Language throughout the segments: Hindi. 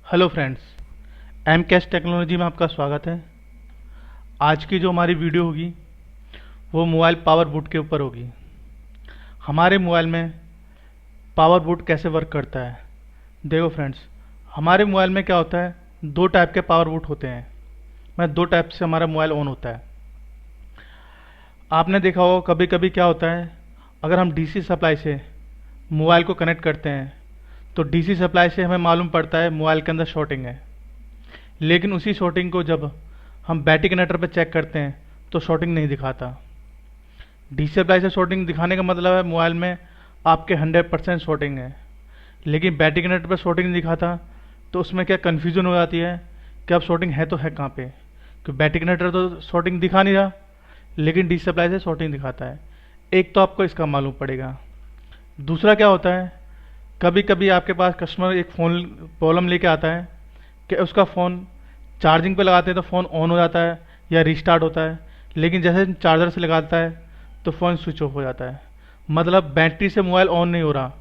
Hello friends, M cash technology में आपका स्वागत है। आज की जो हमारी वीडियो होगी वो मोबाइल पावर बूट के ऊपर होगी। हमारे मोबाइल में पावर बूट कैसे वर्क करता है। देखो फ्रेंड्स, हमारे मोबाइल में क्या होता है, दो टाइप के पावर बूट होते हैं। दो टाइप से हमारा मोबाइल ऑन होता है। आपने देखा होगा कभी कभी क्या होता है, अगर हम डीसी सप्लाई से मोबाइल को कनेक्ट करते हैं तो डीसी सप्लाई से हमें मालूम पड़ता है मोबाइल के अंदर शॉर्टिंग है। लेकिन उसी शॉर्टिंग को जब हम बैटरी कनेक्टर पर चेक करते हैं तो शॉर्टिंग नहीं दिखाता। डीसी सप्लाई से शॉर्टिंग दिखाने का मतलब है मोबाइल में आपके 100% शॉर्टिंग है, लेकिन बैटरी कनेक्टर पर शॉर्टिंग नहीं दिखाता। तो उसमें क्या कन्फ्यूजन हो जाती है कि अब शॉर्टिंग है तो है कहाँ पे, क्योंकि बैटरी कनेक्टर तो शॉर्टिंग दिखा नहीं रहा, लेकिन डीसी सप्लाई से शॉर्टिंग दिखाता है। एक तो आपको इसका मालूम पड़ेगा। दूसरा क्या होता है, कभी कभी आपके पास कस्टमर एक फ़ोन प्रॉब्लम लेके आता है कि उसका फ़ोन चार्जिंग पे लगाते हैं तो फ़ोन ऑन हो जाता है या रिस्टार्ट होता है, लेकिन जैसे चार्जर से लगाता है तो फ़ोन स्विच ऑफ हो जाता है। मतलब बैटरी से मोबाइल ऑन नहीं हो रहा,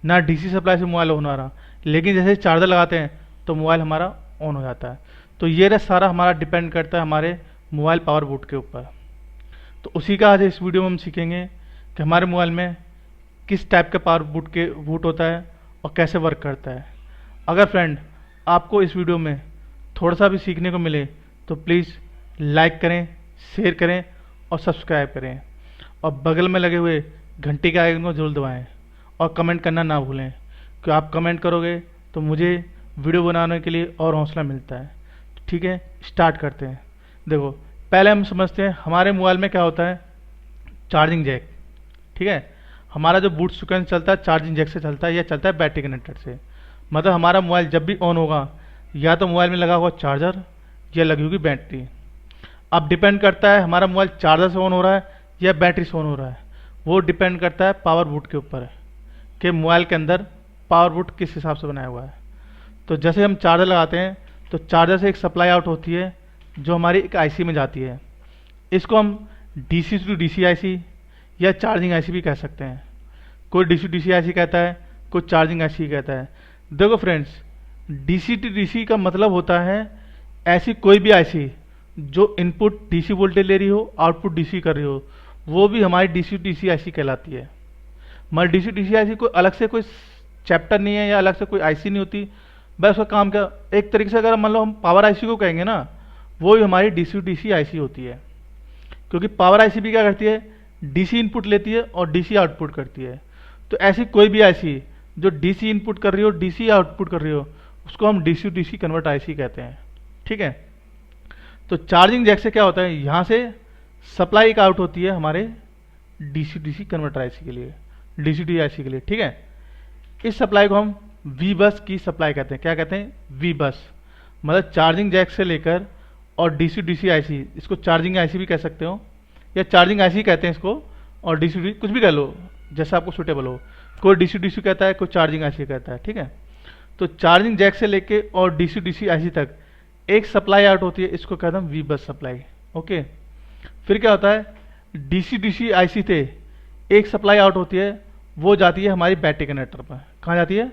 ना डीसी सप्लाई से मोबाइल ऑन हो रहा, लेकिन जैसे चार्जर लगाते हैं तो मोबाइल हमारा ऑन हो जाता है। तो ये सारा हमारा डिपेंड करता है हमारे मोबाइल पावर बूट के ऊपर। तो उसी का आज इस वीडियो में हम सीखेंगे कि हमारे मोबाइल में किस टाइप का पावर बूट होता है और कैसे वर्क करता है। अगर फ्रेंड आपको इस वीडियो में थोड़ा सा भी सीखने को मिले तो प्लीज़ लाइक करें, शेयर करें और सब्सक्राइब करें, और बगल में लगे हुए घंटी के आइकन को जरूर दबाएं और कमेंट करना ना भूलें, क्योंकि आप कमेंट करोगे तो मुझे वीडियो बनाने के लिए और हौसला मिलता है। तो ठीक है, स्टार्ट करते हैं। देखो, पहले हम समझते हैं हमारे मोबाइल में क्या होता है। चार्जिंग जैक, ठीक है। हमारा जो बूट सीक्वेंस चलता है चार्जिंग जैक से चलता है या चलता है बैटरी कनेक्टर से। मतलब हमारा मोबाइल जब भी ऑन होगा या तो मोबाइल में लगा होगा चार्जर या लगी होगी बैटरी। अब डिपेंड करता है हमारा मोबाइल चार्जर से ऑन हो रहा है या बैटरी से ऑन हो रहा है। वो डिपेंड करता है पावर बूट के ऊपर कि मोबाइल के अंदर पावर बूट किस हिसाब से बनाया हुआ है। तो जैसे हम चार्जर लगाते हैं तो चार्जर से एक सप्लाई आउट होती है जो हमारी एक आईसी में जाती है। इसको हम डीसी टू डीसी आईसी या चार्जिंग आईसी भी कह सकते हैं। कोई डीसी डीसी आईसी कहता है, कोई चार्जिंग आईसी कहता है। देखो फ्रेंड्स, डीसी टू डीसी का मतलब होता है ऐसी कोई भी आईसी जो इनपुट डीसी वोल्टेज ले रही हो, आउटपुट डीसी कर रही हो, वो भी हमारी डीसी डीसी आईसी कहलाती है। हमारी डीसी डीसी आईसी कोई अलग से कोई चैप्टर नहीं है या अलग से कोई आईसी नहीं होती। बस उसका काम क्या, एक तरीके से अगर मान लो हम पावर आईसी को कहेंगे ना, वो ही हमारी डीसी डीसी आईसी होती है। क्योंकि पावर आईसी भी क्या करती है, डीसी इनपुट लेती है और डीसी आउटपुट करती है। तो ऐसी कोई भी आईसी जो डीसी इनपुट कर रही हो, डीसी आउटपुट कर रही हो, उसको हम डीसी डीसी कन्वर्ट आईसी कहते हैं। ठीक है। तो चार्जिंग जैक से क्या होता है, यहाँ से सप्लाई एक आउट होती है हमारे डीसी डीसी कन्वर्टर आईसी के लिए, डीसी डी आईसी के लिए। ठीक है। इस सप्लाई को हम वी बस की सप्लाई कहते हैं। क्या कहते हैं, वी बस। मतलब चार्जिंग जैक से लेकर और डीसी डीसी आईसी, इसको चार्जिंग आईसी भी कह सकते हो या चार्जिंग आईसी कहते हैं इसको, और डीसी डी कुछ भी कह लो जैसा आपको सूटेबल हो। कोई डीसी डीसी कहता है, कोई चार्जिंग आईसी कहता है। ठीक है। तो चार्जिंग जैक से लेके और डीसी डीसी आईसी तक एक सप्लाई आउट होती है, इसको कहते हैं वी बस सप्लाई। ओके। फिर क्या होता है, डीसी डीसी आईसी से एक सप्लाई आउट होती है, वो जाती है हमारी बैटरी कनेक्टर पर। कहाँ जाती है,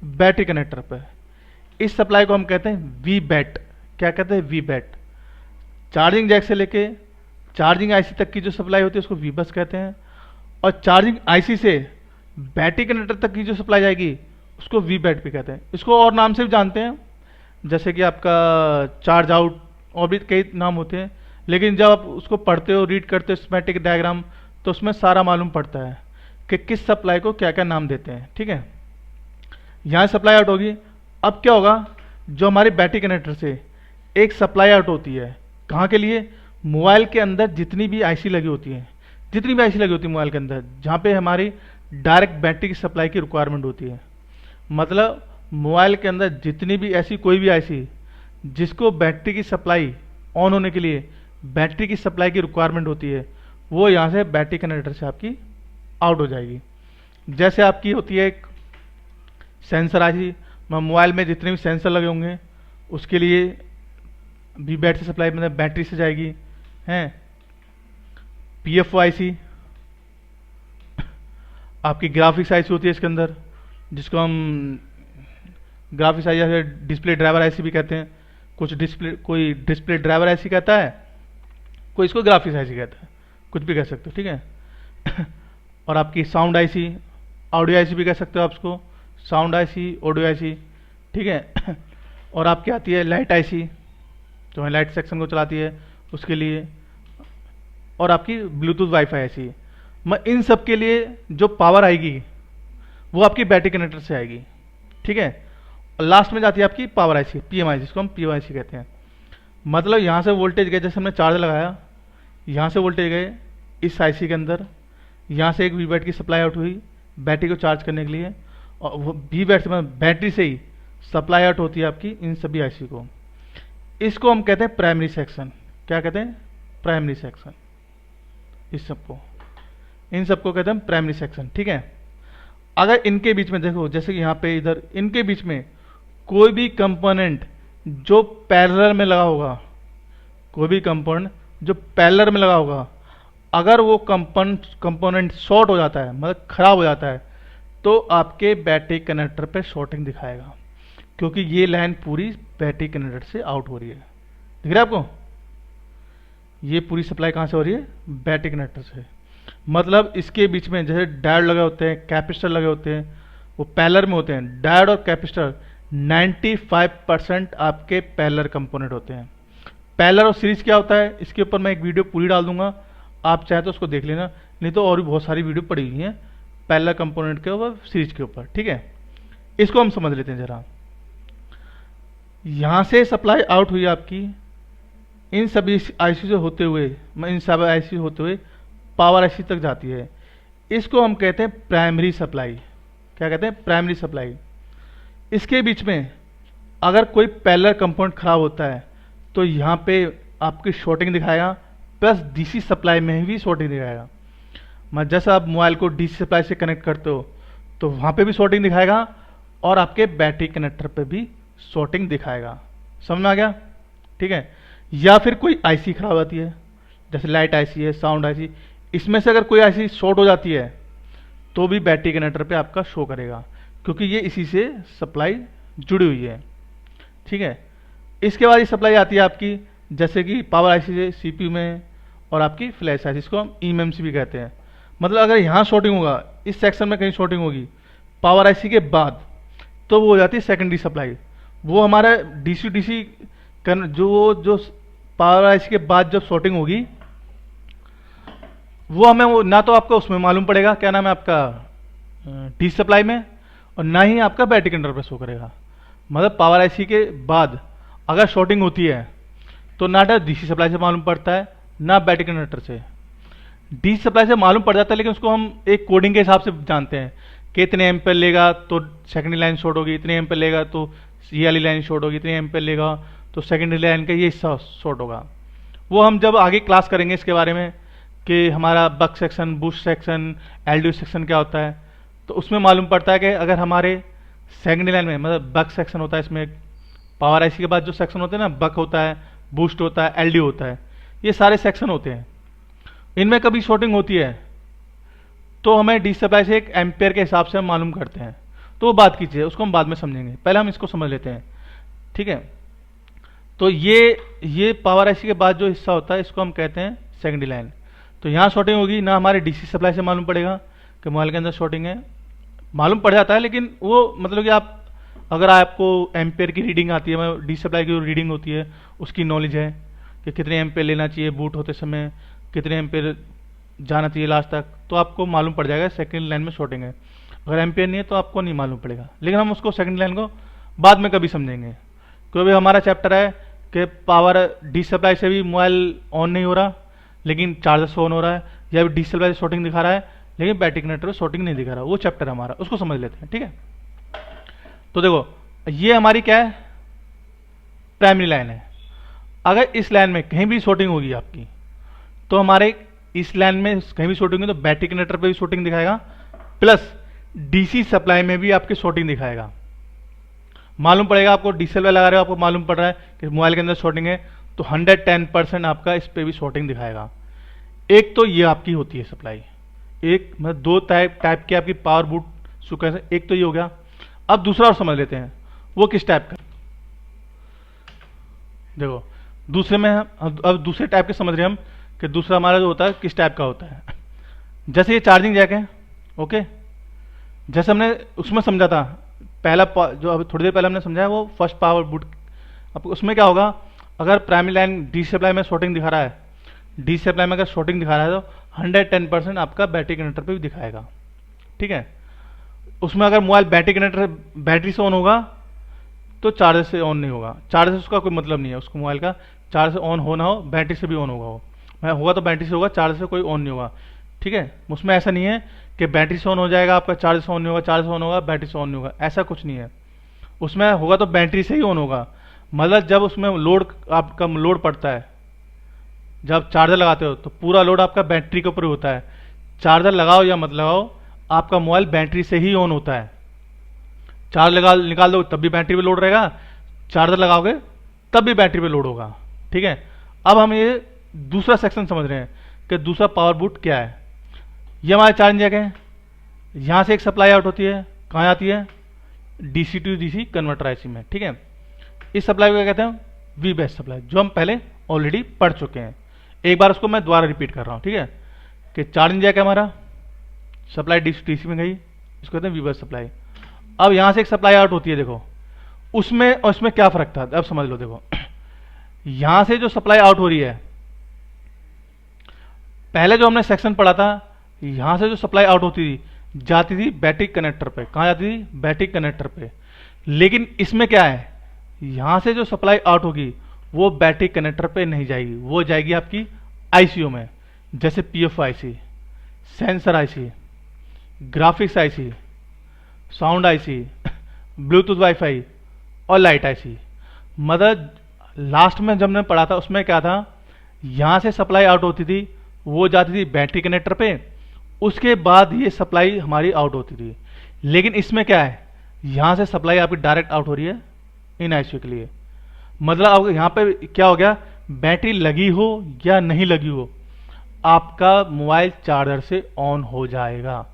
बैटरी कनेक्टर पर। इस सप्लाई को हम कहते हैं वी बैट। क्या कहते हैं, वी बैट। चार्जिंग जैक से लेके चार्जिंग आईसी तक की जो सप्लाई होती है उसको वी बस कहते हैं, और चार्जिंग आईसी से बैटरी कनेक्टर तक की जो सप्लाई जाएगी उसको वी बैट भी कहते हैं। इसको और नाम से भी जानते हैं, जैसे कि आपका चार्ज आउट, और भी कई नाम होते हैं। लेकिन जब आप उसको पढ़ते हो, रीड करते हो स्कीमेटिक डायग्राम, तो उसमें सारा मालूम पड़ता है कि किस सप्लाई को क्या क्या नाम देते हैं। ठीक है। यहाँ सप्लाई आउट होगी। अब क्या होगा, जो हमारी बैटरी कनेक्टर से एक सप्लाई आउट होती है, कहाँ के लिए, मोबाइल के अंदर जितनी भी आईसी लगी होती है, जितनी भी आईसी लगी होती है मोबाइल के अंदर जहाँ पे हमारी डायरेक्ट बैटरी की सप्लाई की रिक्वायरमेंट होती है। मतलब मोबाइल के अंदर जितनी भी ऐसी कोई भी आईसी जिसको बैटरी की सप्लाई ऑन होने के लिए बैटरी की सप्लाई की रिक्वायरमेंट होती है, वो यहाँ से बैटरी कनेक्टर से आपकी आउट हो जाएगी। जैसे आपकी होती है एक सेंसर आईसी, मोबाइल में जितने भी सेंसर लगे होंगे उसके लिए भी बैटरी सप्लाई मतलब बैटरी से जाएगी। हैं पीएफओ आईसी, आपकी ग्राफिक्स आईसी होती है इसके अंदर, जिसको हम ग्राफिक्स आईसी या डिस्प्ले ड्राइवर आईसी भी कहते हैं, कोई डिस्प्ले ड्राइवर आईसी कहता है, कोई इसको ग्राफिक्स आईसी कहता है, कुछ भी कह सकते हो, ठीक है। और आपकी साउंड आईसी, ऑडियो आईसी भी कह सकते हो आप उसको, साउंड आईसी, ऑडियो आईसी, ठीक है। और आपकी आती है लाइट आईसी, जो है लाइट सेक्शन को चलाती है उसके लिए, और आपकी ब्लूटूथ वाईफाई आईसी। मैं इन सब के लिए जो पावर आएगी वो आपकी बैटरी कनेक्टर से आएगी, ठीक है। और लास्ट में जाती है आपकी पावर आईसी, पीएमआई, जिसको हम पीएमआईसी कहते हैं। मतलब यहाँ से वोल्टेज गए, जैसे हमने चार्ज लगाया, यहाँ से वोल्टेज गए इस आईसी के अंदर, यहाँ से एक वी बैट की सप्लाई आउट हुई बैटरी को चार्ज करने के लिए, और वो वी बैट से बैटरी से ही सप्लाई आउट होती है आपकी इन सभी आईसी को। इसको हम कहते हैं प्राइमरी सेक्शन। क्या कहते हैं? Primary section. इस सबको, इन सबको कहते हैं प्राइमरी सेक्शन, ठीक है। अगर इनके बीच में देखो, जैसे कि यहाँ पे इधर इनके बीच में कोई भी कंपोनेंट जो पैरेलल में लगा होगा, कोई भी कंपोनेंट जो पैरेलल में लगा होगा, अगर वो कंपोनेंट शॉर्ट हो जाता है, मतलब खराब हो जाता है, तो आपके बैटरी कनेक्टर पे शॉर्टिंग दिखाएगा, क्योंकि ये लाइन पूरी बैटरी कनेक्टर से आउट हो रही है। दिख रहा है आपको? ये पूरी सप्लाई कहाँ से हो रही है? बैटरी कनेक्टर से। मतलब इसके बीच में जैसे डायोड लगे होते हैं, कैपेसिटर लगे होते हैं, वो पैरेलल में होते हैं। डायोड और कैपेसिटर 95% आपके पैरेलल कंपोनेंट होते हैं। पैरेलल और सीरीज क्या होता है, इसके ऊपर मैं एक वीडियो पूरी डाल दूंगा, आप चाहे तो उसको देख लेना, नहीं तो और भी बहुत सारी वीडियो पड़ी हुई हैं पैरेलल कंपोनेंट के ऊपर, सीरीज के ऊपर, ठीक है। इसको हम समझ लेते हैं जरा। यहां से सप्लाई आउट हुई आपकी इन सभी आईसी से होते हुए, इन सब आईसी होते हुए पावर आईसी तक जाती है। इसको हम कहते हैं प्राइमरी सप्लाई। क्या कहते हैं? Primary supply. इसके बीच में अगर कोई पैरेलल कंपोनेंट खराब होता है तो यहाँ पे आपकी शॉर्टिंग दिखाएगा, प्लस डीसी सप्लाई में भी शॉर्टिंग दिखाएगा। मतलब जैसे आप मोबाइल को डीसी सप्लाई से कनेक्ट करते हो तो वहाँ पे भी शॉर्टिंग दिखाएगा, और आपके बैटरी कनेक्टर पे भी शॉर्टिंग दिखाएगा। समझ में आ गया? ठीक है। या फिर कोई आईसी खराब आती है, जैसे लाइट आईसी है, साउंड आईसी, इसमें से अगर कोई आईसी शॉर्ट हो जाती है तो भी बैटरी कनेक्टर पे आपका शो करेगा, क्योंकि ये इसी से सप्लाई जुड़ी हुई है, ठीक है। इसके बाद ये सप्लाई आती है आपकी जैसे कि पावर आईसी से सीपीयू में, और आपकी फ्लैश आईसी, इसको हम ईएमएमसी भी कहते हैं। मतलब अगर यहाँ शॉर्टिंग होगा, इस सेक्शन में कहीं शॉर्टिंग होगी पावर आईसी के बाद, तो वो हो जाती है सेकेंडरी सप्लाई। वो हमारा डीसी डीसी जो पावर आईसी के बाद जब शॉर्टिंग होगी, वो हमें वो ना तो आपका उसमें मालूम पड़ेगा, क्या नाम है आपका, डीसी सप्लाई में, और ना ही आपका बैटरी कंट्रोल पर शो करेगा। मतलब पावर आईसी के बाद अगर शॉर्टिंग होती है तो ना डीसी सप्लाई से मालूम पड़ता है, ना बैटरी कनेक्टर से। डीसी सप्लाई से मालूम पड़ जाता है, लेकिन उसको हम एक कोडिंग के हिसाब से जानते हैं कि इतने एम्पेयर लेगा तो सेकेंडरी लाइन शॉर्ट होगी, इतने एम्पेयर लेगा तो ये वाली लाइन शॉर्ट होगी, इतने एम्पेयर लेगा तो सेकेंडरी लाइन का ये हिस्सा शॉर्ट होगा। वो हम जब आगे क्लास करेंगे इसके बारे में कि हमारा buck section, boost section, LDO section क्या होता है, तो उसमें मालूम पड़ता है कि अगर हमारे सेकेंडरी लाइन में, मतलब बक सेक्शन होता है, इसमें पावर आईसी के बाद जो सेक्शन होते हैं ना, बक होता है, बूस्ट होता है, एलडीओ होता है, ये सारे सेक्शन होते हैं। इनमें कभी शॉर्टिंग होती है तो हमें डीसी सप्लाई से एक एम्पेयर के हिसाब से हम मालूम करते हैं, तो वो बात की चीज़ है, उसको हम बाद में समझेंगे, पहले हम इसको समझ लेते हैं, ठीक है। तो ये पावर आईसी के बाद जो हिस्सा होता है इसको हम कहते हैं सेकेंडरी लाइन। तो यहाँ शॉर्टिंग होगी, ना हमारे डीसी सप्लाई से मालूम पड़ेगा कि मोबाइल के अंदर शॉर्टिंग है, मालूम पड़ जाता है, लेकिन वो मतलब कि आप अगर आपको एम्पेयर की रीडिंग आती है, डीसी सप्लाई की जो रीडिंग होती है उसकी नॉलेज है कि कितने एम्पेयर लेना चाहिए बूट होते समय, कितने एम्पेयर जाना चाहिए लास्ट तक, तो आपको मालूम पड़ जाएगा सेकेंड लाइन में शॉर्टिंग है। अगर एम्पेयर नहीं है तो आपको नहीं मालूम पड़ेगा, लेकिन हम उसको सेकेंड लाइन को बाद में कभी समझेंगे, क्योंकि हमारा चैप्टर है कि पावर डीसी सप्लाई से भी मोबाइल ऑन नहीं हो रहा लेकिन चार्जर से ऑन हो रहा है, या फिर डीसी सप्लाई से शॉर्टिंग दिखा रहा है लेकिन बैटरी कनेक्टर में शॉर्टिंग नहीं दिखा रहा, वो चैप्टर हमारा, उसको समझ लेते हैं, ठीक है। तो देखो ये हमारी क्या है, प्राइमरी लाइन है। अगर इस लाइन में कहीं भी शॉर्टिंग होगी आपकी, तो हमारे इस लाइन में कहीं भी शॉर्टिंग होगी तो बैटरी कनेक्टर पे भी शॉर्टिंग दिखाएगा, प्लस डीसी सप्लाई में भी आपकी शॉर्टिंग दिखाएगा। मालूम पड़ेगा आपको, डीसी सप्लाई लगा रहे हो, आपको मालूम पड़ रहा है कि मोबाइल के अंदर शॉर्टिंग है, तो 110% आपका इस पे भी शॉर्टिंग दिखाएगा। एक तो ये आपकी होती है सप्लाई, एक मतलब दो टाइप की आपकी पावर बूट सुकैसे, एक तो ये हो गया। अब दूसरा और समझ लेते हैं, वो किस टाइप का। देखो दूसरे में अब दूसरे टाइप के समझ रहे हैं हम कि दूसरा हमारा जो होता है किस टाइप का होता है। जैसे ये चार्जिंग जैक है, ओके, जैसे हमने उसमें समझा था पहला जो अभी थोड़ी देर पहले हमने समझा है वो फर्स्ट पावर बूट। अब उसमें क्या होगा, अगर प्राइमरी लाइन डी सप्लाई में शॉर्टिंग दिखा रहा है, डी सप्लाई में अगर शॉर्टिंग दिखा रहा है तो 110% आपका बैटरी कनेक्टर पे भी दिखाएगा। ठीक है, उसमें अगर मोबाइल बैटरी कनेक्टर बैटरी से ऑन होगा तो चार्जर से ऑन नहीं होगा, चार्जर से उसका कोई मतलब नहीं है, उसको मोबाइल का चार्जर से ऑन होना हो बैटरी से भी ऑन होगा, होगा तो बैटरी से होगा, चार्जर से कोई ऑन नहीं होगा। ठीक है, उसमें ऐसा नहीं है कि बैटरी से ऑन हो जाएगा आपका, चार्जर से ऑन नहीं होगा, चार्जर से ऑन होगा बैटरी से ऑन नहीं होगा, ऐसा कुछ नहीं है। उसमें होगा तो बैटरी से ही ऑन होगा। मतलब जब उसमें लोड आपका लोड पड़ता है, जब चार्जर लगाते हो तो पूरा लोड आपका बैटरी के ऊपर होता है। चार्जर लगाओ या मत लगाओ आपका मोबाइल बैटरी से ही ऑन होता है। चार्ज लगा निकाल दो तब भी बैटरी पे लोड रहेगा, चार्जर लगाओगे तब भी बैटरी पे लोड होगा। ठीक है, अब हम ये दूसरा सेक्शन समझ रहे हैं कि दूसरा पावर बूट क्या है। ये हमारे चार्जिंग जैक है, यहाँ से एक सप्लाई आउट होती है, कहाँ आती है, DC to DC converter IC में। ठीक है, इस सप्लाई को क्या कहते हैं, वी बेस सप्लाई, जो हम पहले ऑलरेडी पढ़ चुके हैं। एक बार उसको मैं दोबारा रिपीट कर रहा हूँ। ठीक है, कि चार्जिंग जैक है हमारा, सप्लाई डीसी में गई, इसको कहते हैं वी बेस सप्लाई। अब यहाँ से एक सप्लाई आउट होती है, देखो उसमें और इसमें क्या फर्क था, अब समझ लो। देखो यहाँ से जो सप्लाई आउट हो रही है, पहले जो हमने सेक्शन पढ़ा था, यहाँ से जो सप्लाई आउट होती थी जाती थी बैटरी कनेक्टर पे, कहाँ जाती थी, बैटरी कनेक्टर पे। लेकिन इसमें क्या है, यहाँ से जो सप्लाई आउट होगी वो बैटरी कनेक्टर पे नहीं जाएगी, वो जाएगी आपकी आईसीयू में, जैसे PF IC, sensor IC, graphics IC, sound IC, Bluetooth wifi और लाइट आईसी। मतलब लास्ट में जब हमने पढ़ा था उसमें क्या था, यहाँ से सप्लाई आउट होती थी वो जाती थी बैटरी कनेक्टर पे, उसके बाद ये सप्लाई हमारी आउट होती थी। लेकिन इसमें क्या है, यहाँ से सप्लाई आपकी डायरेक्ट आउट हो रही है इन आईसीयू के लिए। मतलब अब यहाँ पे क्या हो गया, बैटरी लगी हो या नहीं लगी हो आपका मोबाइल चार्जर से ऑन हो जाएगा।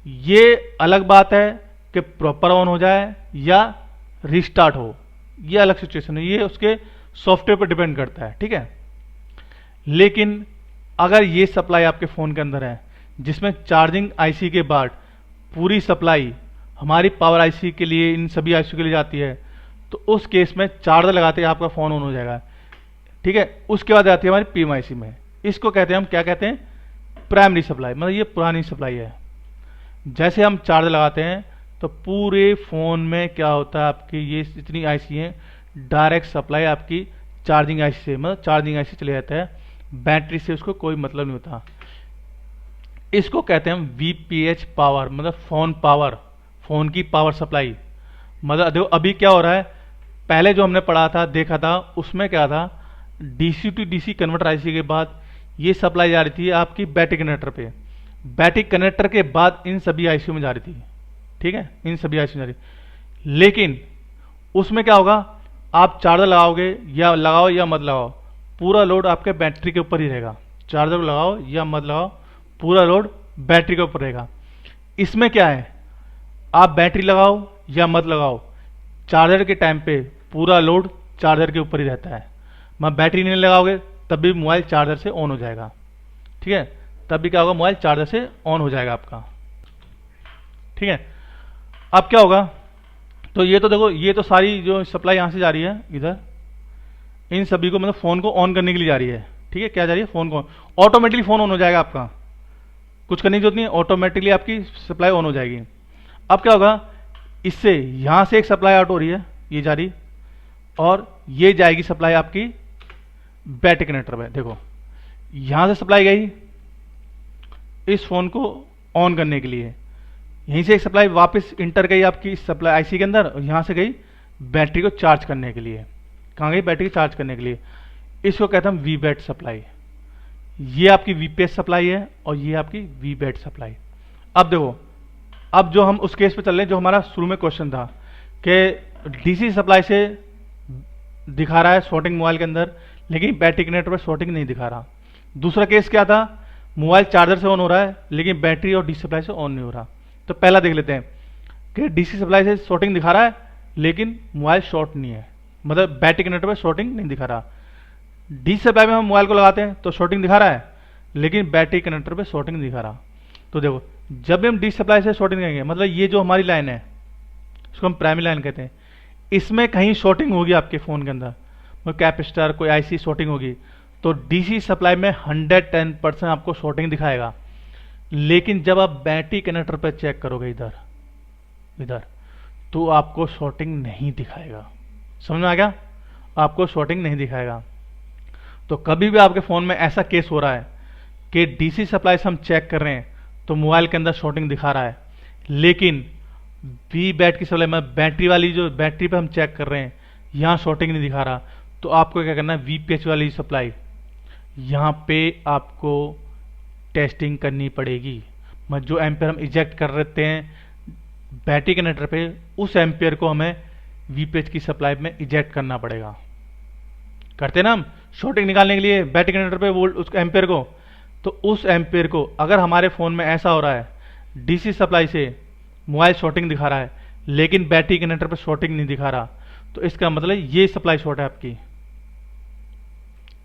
ये अलग बात है कि प्रॉपर ऑन हो जाए या रिस्टार्ट हो, ये अलग सिचुएशन है, ये उसके सॉफ्टवेयर पर डिपेंड करता है। ठीक है, लेकिन अगर ये सप्लाई आपके फ़ोन के अंदर है जिसमें चार्जिंग आईसी के बाद पूरी सप्लाई हमारी पावर आईसी के लिए, इन सभी आईसी के लिए जाती है, तो उस केस में चार्जर लगाते ही आपका फ़ोन ऑन हो जाएगा। ठीक है, उसके बाद आती है हमारी पीएम आईसी में, इसको कहते हैं हम क्या कहते हैं, प्राइमरी सप्लाई। मतलब ये पुरानी सप्लाई है। जैसे हम चार्जर लगाते हैं तो पूरे फ़ोन में क्या होता है, आपकी ये जितनी आईसी हैं डायरेक्ट सप्लाई आपकी चार्जिंग आईसी से, मतलब चार्जिंग आईसी चले जाता है, बैटरी से उसको कोई मतलब नहीं होता। इसको कहते हैं हम वीपीएच पावर, मतलब फोन पावर, फोन की पावर सप्लाई। मतलब देखो अभी क्या हो रहा है, पहले जो हमने पढ़ा था देखा था उसमें क्या था, DC to DC converter IC के बाद ये सप्लाई जा रही थी आपकी बैटरी कनेक्टर पे, बैटरी कनेक्टर के बाद इन सभी आईसीयू में जा रही थी। ठीक है, इन सभी आईसीयू में जा रही। लेकिन उसमें क्या होगा, आप चार्जर लगाओगे या लगाओ या मत लगाओ, पूरा लोड आपके बैटरी के ऊपर ही रहेगा। चार्जर लगाओ या मत लगाओ, पूरा लोड बैटरी के ऊपर रहेगा। इसमें क्या है, आप बैटरी लगाओ या मत लगाओ, चार्जर के टाइम पे पूरा लोड चार्जर के ऊपर ही रहता है। मैं बैटरी नहीं लगाओगे तब भी मोबाइल चार्जर से ऑन हो जाएगा। ठीक है, तब भी क्या होगा, मोबाइल चार्जर से ऑन हो जाएगा आपका। ठीक है, अब क्या होगा, तो ये तो देखो, ये तो सारी जो सप्लाई यहां से जा रही है इधर, इन सभी को मतलब फोन को ऑन करने के लिए जा रही है। ठीक है, क्या जा रही है, फोन को, ऑटोमेटिकली फोन ऑन हो जाएगा आपका, कुछ करने की जरूरत नहीं है, ऑटोमेटिकली आपकी सप्लाई ऑन हो जाएगी। अब क्या होगा, इससे यहां से एक सप्लाई आउट हो रही है, ये जा रही, और ये जाएगी सप्लाई आपकी बैटरी कनेक्टर में। देखो यहां से सप्लाई गई इस फोन को ऑन करने के लिए, यहीं से एक सप्लाई वापस इंटर गई आपकी सप्लाई आईसी के अंदर, और यहां से गई बैटरी को चार्ज करने के लिए। कहां गई, बैटरी को चार्ज करने के लिए। इसको कहते हैं वी बैट सप्लाई। ये आपकी वीपीएस सप्लाई है और ये आपकी वी बैट सप्लाई। अब देखो, अब जो हम उस केस पे चल रहे हैं जो हमारा शुरू में क्वेश्चन था कि डीसी सप्लाई से दिखा रहा है शॉर्टिंग मोबाइल के अंदर, लेकिन बैटरी कनेक्टर पर शॉर्टिंग नहीं दिखा रहा। दूसरा केस क्या था, मोबाइल चार्जर से ऑन हो रहा है लेकिन बैटरी और डीसी सप्लाई से ऑन नहीं हो रहा। तो पहला देख लेते हैं कि डीसी सप्लाई से शॉर्टिंग दिखा रहा है लेकिन मोबाइल शॉर्ट नहीं है, मतलब बैटरी कनेक्टर पे शॉर्टिंग नहीं दिखा रहा। डी सप्लाई में हम मोबाइल को लगाते हैं तो शॉर्टिंग दिखा रहा है, लेकिन बैटरी कनेक्टर पे शॉर्टिंग दिखा रहा। तो देखो, जब भी हम डी सप्लाई से शॉर्टिंग देंगे, मतलब ये जो हमारी लाइन है इसको हम प्राइमरी लाइन कहते हैं, इसमें कहीं शॉर्टिंग होगी आपके फ़ोन के अंदर, मतलब कैपेसिटर कोई आईसी शॉर्टिंग होगी, तो डीसी सप्लाई में 110% आपको शॉर्टिंग दिखाएगा। लेकिन जब आप बैटरी कनेक्टर पर चेक करोगे इधर इधर, तो आपको शॉर्टिंग नहीं दिखाएगा। समझ में आ गया? आपको शॉर्टिंग नहीं दिखाएगा। तो कभी भी आपके फ़ोन में ऐसा केस हो रहा है कि डीसी सप्लाई से हम चेक कर रहे हैं तो मोबाइल के अंदर शॉर्टिंग दिखा रहा है, लेकिन वी बैट की सप्लाई में बैटरी वाली जो बैटरी पे हम चेक कर रहे हैं यहाँ शॉर्टिंग नहीं दिखा रहा, तो आपको क्या करना है, वीपीएच वाली सप्लाई यहाँ पे आपको टेस्टिंग करनी पड़ेगी। मतलब जो एम्पेयर हम इजेक्ट कर देते हैं बैटरी कनेक्टर पे, उस एम्पेयर को हमें वीपीएच की सप्लाई में इजेक्ट करना पड़ेगा। करते ना हम शॉर्टिंग निकालने के लिए बैटरी कनेक्टर पे वोल्ट उस एम्पेयर को, तो उस एम्पेयर को अगर हमारे फ़ोन में ऐसा हो रहा है डीसी सप्लाई से मोबाइल शॉर्टिंग दिखा रहा है लेकिन बैटरी कनेक्टर पे शॉर्टिंग नहीं दिखा रहा, तो इसका मतलब ये सप्लाई शॉर्ट है आपकी।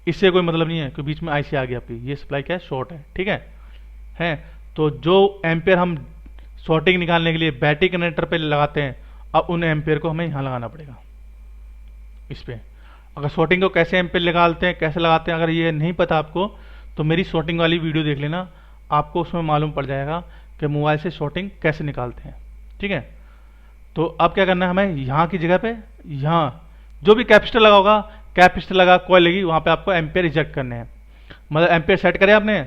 इससे कोई मतलब नहीं है कि बीच में आईसी आ गई आपकी, ये सप्लाई क्या है, शॉर्ट है। ठीक है। तो जो एम्पेयर हम शॉर्टिंग निकालने के लिए बैटरी कनेक्टर पे लगाते हैं, अब उन एम्पेयर को हमें यहाँ लगाना पड़ेगा इस पे। अगर शॉर्टिंग को कैसे एम्पेयर निकालते हैं, कैसे लगाते हैं, अगर ये नहीं पता आपको, तो मेरी शॉर्टिंग वाली वीडियो देख लेना, आपको उसमें मालूम पड़ जाएगा कि मोबाइल से शॉर्टिंग कैसे निकालते हैं। ठीक है। तो अब क्या करना है, हमें यहाँ की जगह पे, यहाँ जो भी कैपेसिटर लगा होगा, कैपेसिटर लगा कॉइल लगी, वहाँ पे आपको एम्पेयर इजेक्ट करने हैं। मतलब एम्पेयर सेट करें आपने,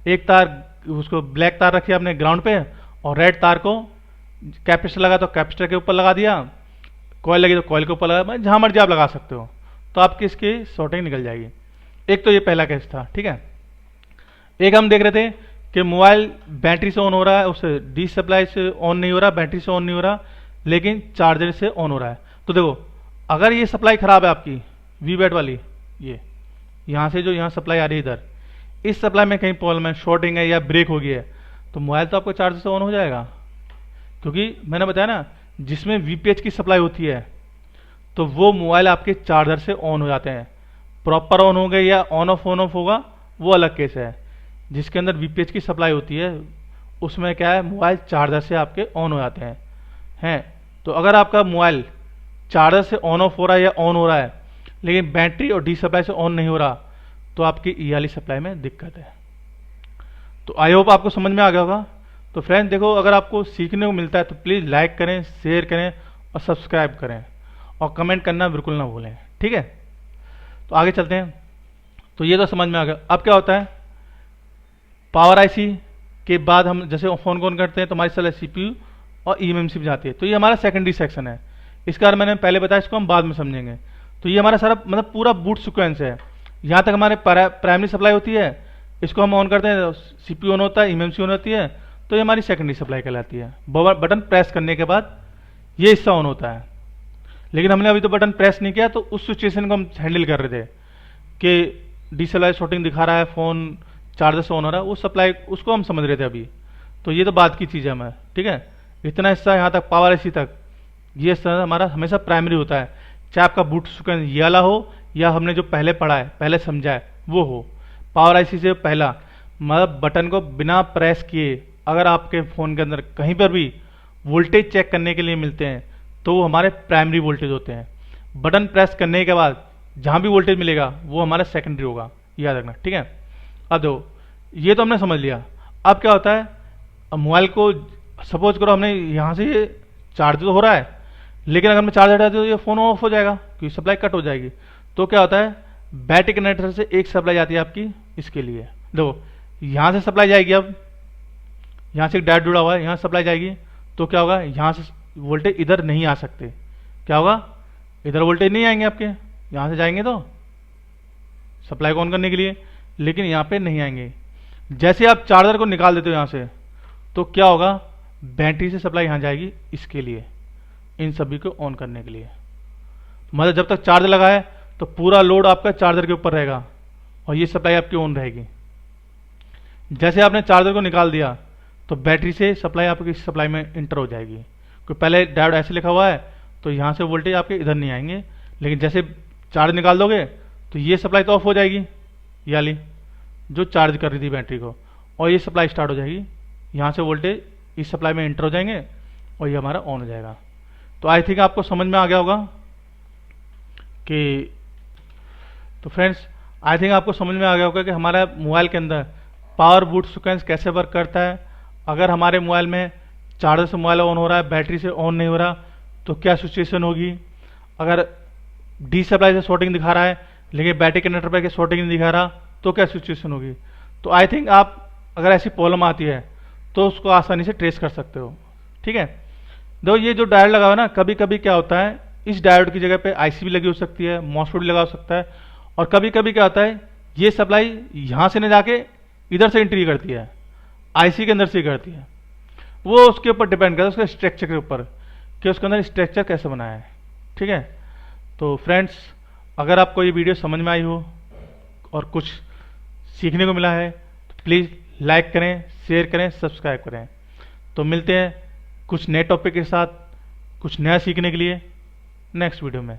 एक तार उसको ब्लैक तार रखी आपने ग्राउंड पे, और रेड तार को कैपेसिटर लगा तो कैपेसिटर के ऊपर लगा दिया, कॉइल लगी तो कॉइल के ऊपर लगा, मतलब जहाँ मर्जी आप लगा सकते हो, तो आपकी इसकी शॉर्टिंग निकल जाएगी। एक तो ये पहला केस था। ठीक है। एक हम देख रहे थे कि मोबाइल बैटरी से ऑन हो रहा है, उससे डी सप्लाई से ऑन नहीं हो रहा, बैटरी से ऑन नहीं हो रहा, लेकिन चार्जर से ऑन हो रहा है। तो देखो, अगर ये सप्लाई खराब है आपकी वी बैट वाली, ये यहाँ से जो यहाँ सप्लाई आ रही है इधर, इस सप्लाई में कहीं प्रॉब्लम है, शॉर्टिंग है या ब्रेक हो गई है, तो मोबाइल तो आपको चार्जर से ऑन हो जाएगा। क्योंकि मैंने बताया ना, जिसमें वीपीएच की सप्लाई होती है तो वो मोबाइल आपके चार्जर से ऑन हो जाते हैं। प्रॉपर ऑन हो गए या ऑन ऑफ होगा, वो अलग केस है। जिसके अंदर वीपीएच की सप्लाई होती है उसमें क्या है, मोबाइल चार्जर से आपके ऑन हो जाते हैं। तो अगर आपका मोबाइल चार्जर से ऑन ऑफ हो रहा है या ऑन हो रहा है, लेकिन बैटरी और डी सप्लाई से ऑन नहीं हो रहा, तो आपकी ई वाली सप्लाई में दिक्कत है। तो आई होप आपको समझ में आ गया होगा। तो फ्रेंड्स देखो, अगर आपको सीखने को मिलता है तो प्लीज़ लाइक करें, शेयर करें और सब्सक्राइब करें, और कमेंट करना बिल्कुल ना भूलें। ठीक है। तो आगे चलते हैं। तो ये तो समझ में आ गया। अब क्या होता है, पावर आईसी के बाद हम जैसे फ़ोन को ऑन करते हैं तो हमारी सारे सीपीयू और ईएमएमसी पे जाती है। तो ये हमारा सेकेंडरी सेक्शन है, इसका मैंने पहले बताया, इसको हम बाद में समझेंगे। तो ये हमारा सारा मतलब पूरा बूट सीक्वेंस है। यहाँ तक हमारे प्राइमरी सप्लाई होती है, इसको हम ऑन करते हैं, सीपीयू ऑन होता है, ईएमएमसी ऑन होती है, तो ये हमारी सेकेंडरी सप्लाई कहलाती है। बटन प्रेस करने के बाद ये हिस्सा ऑन होता है। लेकिन हमने अभी तो बटन प्रेस नहीं किया, तो उस सिचुएशन को हम हैंडल कर रहे थे कि डी सप्लाई शॉर्टिंग दिखा रहा है, फ़ोन चार्जर से ऑन हो रहा है, उस सप्लाई उसको हम समझ रहे थे अभी। तो ये तो बात की चीज़ है हमें। ठीक है। इतना हिस्सा यहाँ तक पावर आईसी तक, ये हिस्सा हमारा हमेशा प्राइमरी होता है, चाहे आपका बूट सीक्वेंस ये वाला हो या हमने जो पहले पढ़ा है, पहले समझा है, वो हो। पावर आईसी से पहला मतलब बटन को बिना प्रेस किए अगर आपके फ़ोन के अंदर कहीं पर भी वोल्टेज चेक करने के लिए मिलते हैं, तो वो हमारे प्राइमरी वोल्टेज होते हैं। बटन प्रेस करने के बाद जहाँ भी वोल्टेज मिलेगा वो हमारा सेकेंडरी होगा, याद रखना। ठीक है। अब दो, ये तो हमने समझ लिया। अब क्या होता है, अब मोबाइल को सपोज करो हमने यहाँ से ये चार्ज तो हो रहा है, लेकिन अगर मैं चार्ज हटा दूँ तो ये फ़ोन ऑफ हो जाएगा क्योंकि सप्लाई कट हो जाएगी। तो क्या होता है, बैटरी कनेक्टर से एक सप्लाई जाती है आपकी इसके लिए। देखो, यहाँ से सप्लाई जाएगी, अब यहाँ से एक डायोड जुड़ा हुआ है, यहाँ सप्लाई जाएगी, तो क्या होगा, यहाँ से वोल्टेज इधर नहीं आ सकते। क्या होगा, इधर वोल्टेज नहीं आएंगे आपके, यहाँ से जाएंगे तो सप्लाई को ऑन करने के लिए, लेकिन यहाँ पे नहीं आएंगे। जैसे आप चार्जर को निकाल देते हो यहाँ से, तो क्या होगा, बैटरी से सप्लाई यहाँ जाएगी इसके लिए, इन सभी को ऑन करने के लिए। मतलब जब तक चार्जर लगा है तो पूरा लोड आपका चार्जर के ऊपर रहेगा और ये सप्लाई आपकी ऑन रहेगी। जैसे आपने चार्जर को निकाल दिया तो बैटरी से सप्लाई आपकी सप्लाई में इंटर हो जाएगी। क्योंकि पहले डायोड ऐसे लिखा हुआ है, तो यहाँ से वोल्टेज आपके इधर नहीं आएंगे। लेकिन जैसे चार्ज निकाल दोगे तो ये सप्लाई तो ऑफ हो जाएगी, ये वाली जो चार्ज कर रही थी बैटरी को, और ये सप्लाई स्टार्ट हो जाएगी। यहाँ से वोल्टेज इस सप्लाई में एंटर हो जाएंगे और ये हमारा ऑन हो जाएगा। तो आई थिंक आपको समझ में आ गया होगा कि, तो फ्रेंड्स आई थिंक आपको समझ में आ गया होगा कि हमारा मोबाइल के अंदर पावर बूट सीक्वेंस कैसे वर्क करता है। अगर हमारे मोबाइल में चार्जर से मोबाइल ऑन हो रहा है, बैटरी से ऑन नहीं हो रहा, तो क्या सिचुएशन होगी। अगर डी सप्लाई से शॉर्टिंग दिखा रहा है लेकिन बैटरी कनेक्टर पर शॉर्टिंग नहीं दिखा रहा, तो क्या सिचुएशन होगी। तो आई थिंक आप अगर ऐसी प्रॉब्लम आती है तो उसको आसानी से ट्रेस कर सकते हो। ठीक है, देखो ये जो डायोड लगा हुआ है ना, कभी कभी क्या होता है, इस डायोड की जगह पे आईसी भी लगी हो सकती है, मॉसफेट भी लगा हो सकता है, और कभी कभी क्या होता है, ये सप्लाई यहाँ से नहीं जाके इधर से एंट्री करती है, आईसी के अंदर से करती है। वो उसके ऊपर डिपेंड करता है, उसके स्ट्रक्चर के ऊपर, कि उसके अंदर स्ट्रक्चर कैसे बनाया है। ठीक है, तो फ्रेंड्स अगर आपको ये वीडियो समझ में आई हो और कुछ सीखने को मिला है तो प्लीज़ लाइक करें, शेयर करें, सब्सक्राइब करें। तो मिलते हैं कुछ नए टॉपिक के साथ, कुछ नया सीखने के लिए नेक्स्ट वीडियो में।